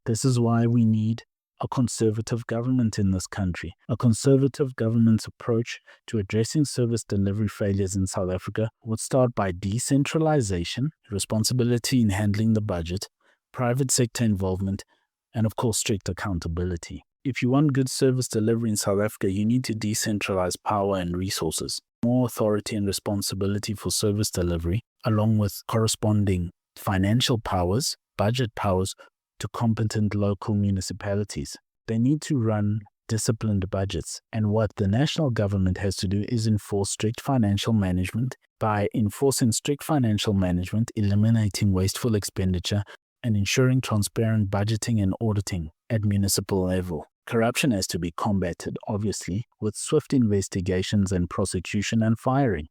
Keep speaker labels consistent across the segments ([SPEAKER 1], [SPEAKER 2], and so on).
[SPEAKER 1] This is why we need a conservative government in this country. A conservative government's approach to addressing service delivery failures in South Africa would start by decentralization, responsibility in handling the budget, private sector involvement, and of course, strict accountability. If you want good service delivery in South Africa, you need to decentralize power and resources. More authority and responsibility for service delivery, along with corresponding financial powers, budget powers, to competent local municipalities. They need to run disciplined budgets. And what the national government has to do is enforce strict financial management. By enforcing strict financial management, eliminating wasteful expenditure, and ensuring transparent budgeting and auditing at municipal level. Corruption has to be combated, obviously, with swift investigations and prosecution and firing,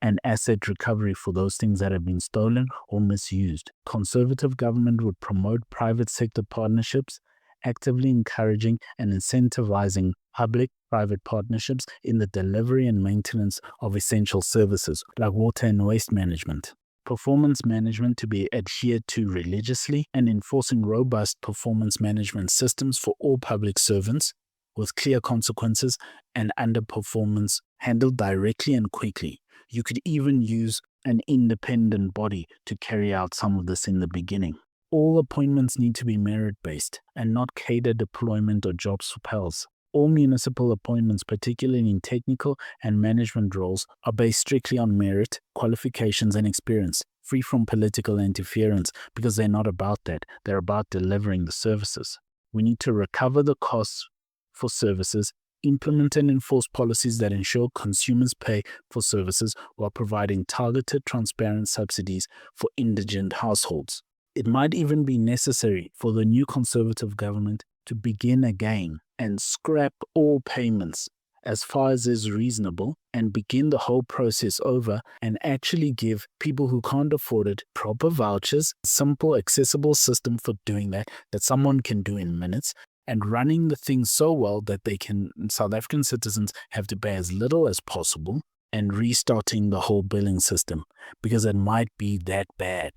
[SPEAKER 1] and asset recovery for those things that have been stolen or misused. Conservative government would promote private sector partnerships, actively encouraging and incentivizing public-private partnerships in the delivery and maintenance of essential services like water and waste management. Performance management to be adhered to religiously, and enforcing robust performance management systems for all public servants with clear consequences, and underperformance handled directly and quickly. You could even use an independent body to carry out some of this in the beginning. All appointments need to be merit-based and not cadre deployment or jobs for pals. All municipal appointments, particularly in technical and management roles, are based strictly on merit, qualifications, and experience, free from political interference, because they're not about that. They're about delivering the services. We need to recover the costs for services, implement and enforce policies that ensure consumers pay for services while providing targeted, transparent subsidies for indigent households. It might even be necessary for the new conservative government to begin again and scrap all payments as far as is reasonable and begin the whole process over and actually give people who can't afford it proper vouchers, simple, accessible system for doing that someone can do in minutes, and running the thing so well that South African citizens have to pay as little as possible, and restarting the whole billing system, because it might be that bad.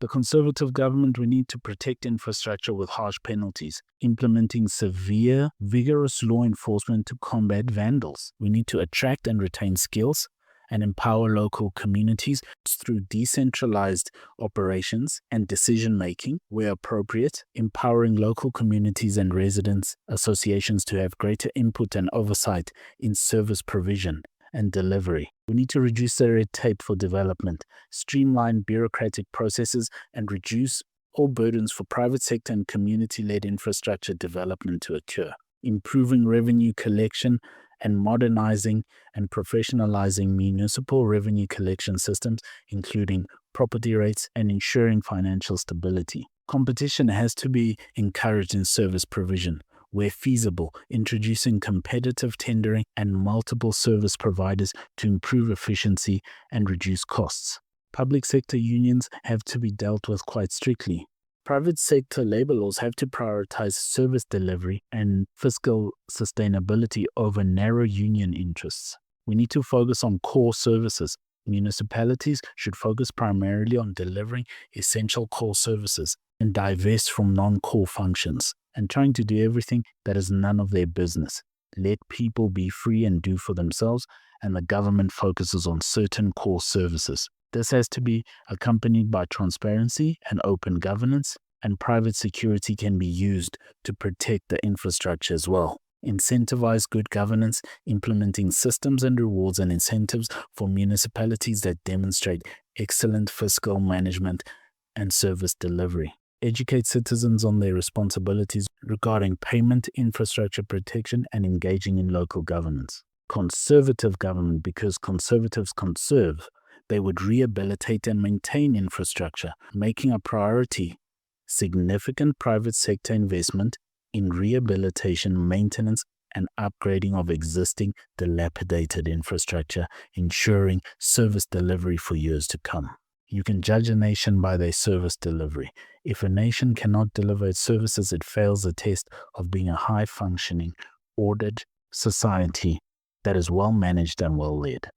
[SPEAKER 1] The conservative government will need to protect infrastructure with harsh penalties, implementing severe, vigorous law enforcement to combat vandals. We need to attract and retain skills and empower local communities through decentralized operations and decision-making where appropriate, empowering local communities and residents associations to have greater input and oversight in service provision and delivery. We need to reduce the red tape for development, streamline bureaucratic processes, and reduce all burdens for private sector and community-led infrastructure development to occur. Improving revenue collection and modernizing and professionalizing municipal revenue collection systems, including property rates, and ensuring financial stability. Competition has to be encouraged in service provision, where feasible, introducing competitive tendering and multiple service providers to improve efficiency and reduce costs. Public sector unions have to be dealt with quite strictly. Private sector labor laws have to prioritize service delivery and fiscal sustainability over narrow union interests. We need to focus on core services. Municipalities should focus primarily on delivering essential core services and divest from non-core functions, and trying to do everything that is none of their business. Let people be free and do for themselves, and the government focuses on certain core services. This has to be accompanied by transparency and open governance, and private security can be used to protect the infrastructure as well. Incentivize good governance, implementing systems and rewards and incentives for municipalities that demonstrate excellent fiscal management and service delivery. Educate citizens on their responsibilities regarding payment, infrastructure protection, and engaging in local governance. Conservative government, because conservatives conserve, they would rehabilitate and maintain infrastructure, making a priority significant private sector investment in rehabilitation, maintenance, and upgrading of existing dilapidated infrastructure, ensuring service delivery for years to come. You can judge a nation by their service delivery. If a nation cannot deliver its services, it fails the test of being a high-functioning, ordered society that is well managed and well led.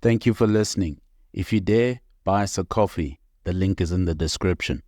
[SPEAKER 1] Thank you for listening. If you dare, buy us a coffee. The link is in the description.